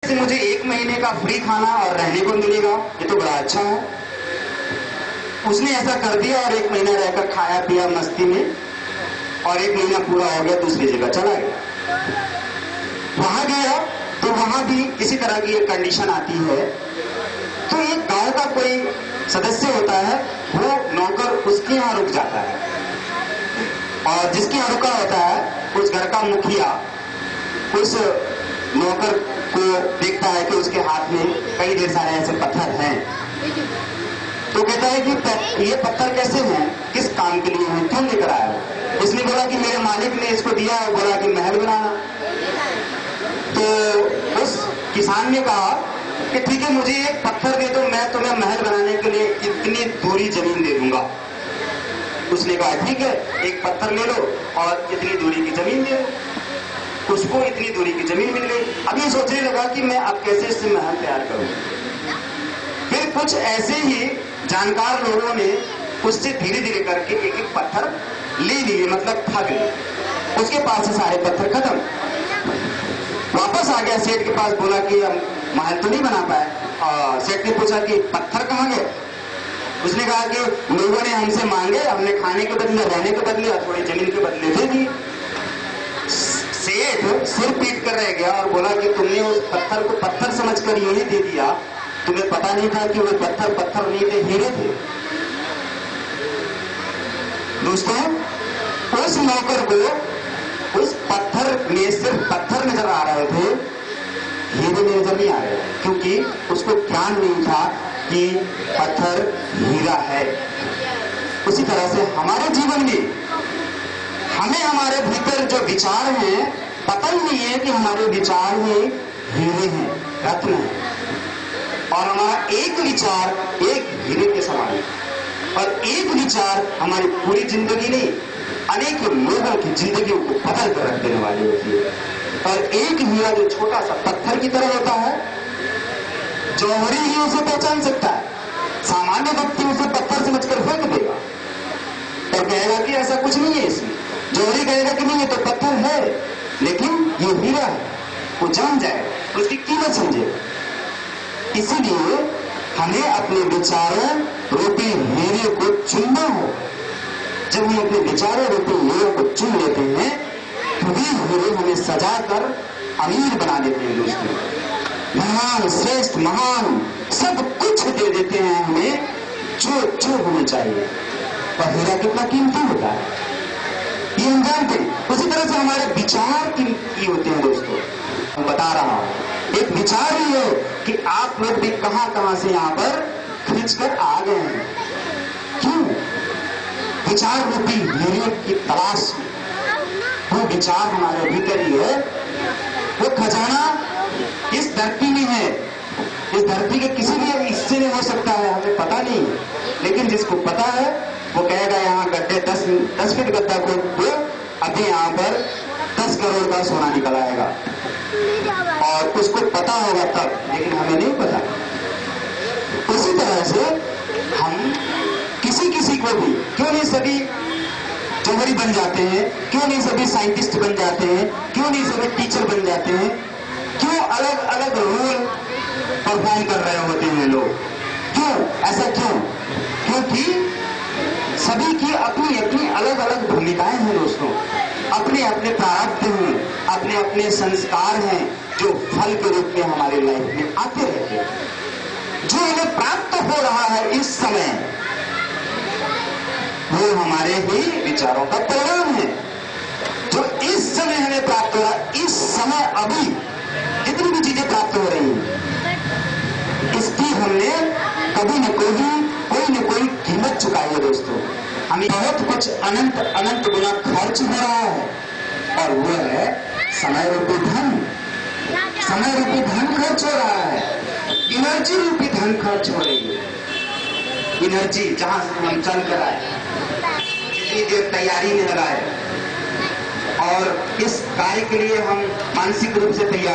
से मुझे 1 महीने का फ्री खाना और रहने को मिलेगा, ये तो बड़ा अच्छा है। उसने ऐसा कर दिया और 1 महीना रहकर खाया पिया मस्ती में, और 1 महीना पूरा हो गया, दूसरी जगह चला गया। वहां गया तो वहां भी इसी तरह की एक कंडीशन आती है। तो एक गांव का कोई सदस्य होता है, वो नौकर उसके यहाँ रुक जाता है, और जिसके यहाँ रुका होता है उस घर का मुखिया उस नौकर को देखता है कि उसके हाथ में कई ढेर सारे ऐसे पत्थर हैं, तो कहता है कि ये पत्थर कैसे हैं, किस काम के लिए हैं, क्यों लेकर आया हो? उसने बोला कि मेरे मालिक ने इसको दिया है, बोला कि महल बनाना। तो उस किसान ने कहा कि ठीक है, मुझे एक पत्थर दे दो, मैं तुम्हें महल बनाने के लिए इतनी दूरी जमीन दे दूंगा। उसने कहा ठीक है, एक पत्थर ले लो और इतनी दूरी की जमीन दे दो। उसको इतनी दूरी की जमीन मिल गई। अब ये सोचने लगा कि मैं अब कैसे इससे महल तैयार करूं। फिर कुछ ऐसे ही जानकार लोगों ने उससे धीरे धीरे करके एक एक पत्थर ले लिए, मतलब ठग लिए। उसके पास से सारे पत्थर खत्म। वापस आ गया सेठ के पास, बोला कि हम महल तो नहीं बना पाए। सेठ ने पूछा कि पत्थर कहाँ गए? उसने कहा कि लोगों ने हमसे मांगे, हमने खाने के बदले, रहने के बदले और थोड़ी जमीन के बदले दे दी। सेठ सिर पीट कर रह गया और बोला कि तुमने उस पत्थर को पत्थर समझकर यूं ही दे दिया, तुम्हें पता नहीं था कि वो पत्थर पत्थर नहीं थे, हीरे थे। दोस्तों, उस नौकर को उस पत्थर में सिर्फ पत्थर नजर आ रहे थे, हीरे नजर नहीं आ रहे, क्योंकि उसको ज्ञान नहीं था कि पत्थर हीरा है। उसी तरह से हमारे जीवन में हमें हमारे भीतर जो विचार हैं, पता ही नहीं है कि हमारे विचार ही हीरे हैं, रत्न है, और हमारा एक विचार एक हीरे के समान है। और एक विचार हमारी पूरी जिंदगी नहीं, अनेक लोगों की जिंदगियों को बदल कर रख देने वाली होती है। और एक हीरा जो छोटा सा पत्थर की तरह होता है, जौहरी ही उसे पहचान सकता है। सामान्य व्यक्ति उसे पत्थर समझकर फेंक देगा और कहेगा कि ऐसा कुछ नहीं है इसमें। जौहरी कहेगा कि नहीं, ये तो पत्थर है, लेकिन ये हीरा है। वो जान जाए, उसकी कीमत समझेगा। इसीलिए हमें अपने विचारों रूपी हीरे को चुनना हो। जब हम अपने विचारों रूपी हीरे को चुन लेते हैं, तो वे हीरे हमें सजाकर अमीर बना देते हैं। दोस्तों, महान, श्रेष्ठ, महान सब कुछ दे देते हैं हमें जो जो हमें चाहिए। और हीरा कितना कीमती होता है ये हम जानते हैं। उसी तरह से हमारे विचार कीमती होते हैं। दोस्तों, मैं बता रहा हूं, एक विचार ही है कि आप लोग भी कहां से यहां पर खींचकर आ गए हैं। क्यों? विचार रूपी हीरे की तलाश में। वो विचार हमारे भीतर ही है। वो खजाना इस धरती में है, इस धरती के किसी भी हिस्से में हो सकता है, हमें पता नहीं, लेकिन जिसको पता है वो कहेगा यहाँ गड्ढे 10 फीट गड्ढा खोद दो, अभी यहाँ पर 10 करोड़ का सोना निकल आएगा। और उसको पता होगा तब, लेकिन हमें नहीं पता। उसी तरह से हम किसी को भी, क्यों नहीं सभी जौहरी बन जाते हैं, क्यों नहीं सभी साइंटिस्ट बन जाते हैं, क्यों नहीं सभी टीचर बन जाते हैं, क्यों अलग अलग रोल परफॉर्म कर रहे होते हैं लोग? क्यों ऐसा? क्यों? क्योंकि सभी की अपनी अपनी अलग अलग भूमिकाएं हैं। दोस्तों, अपने अपने प्रारब्ध हैं, अपने अपने संस्कार हैं, जो फल के रूप में हमारे लाइफ में आते रहते हैं। जो हमें प्राप्त हो रहा है इस समय, वो हमारे ही विचारों का परिणाम है। जो इस समय हमें प्राप्त हो रहा है, इस समय अभी जितनी भी चीजें प्राप्त हो रही हैं, इसकी हमने कभी न कोई न कोई कीमत चुकाई है। दोस्तों, हमें बहुत कुछ अनंत गुना खर्च हो रहा है, और वो है समय रूपी धन। समय रूपी धन खर्च हो रहा है, एनर्जी रूपी धन खर्च हो रही है। एनर्जी जहां से हम चल कर आए, जितनी देर तैयारी में लगाए, और इस कार्य के लिए हम मानसिक रूप से तैयार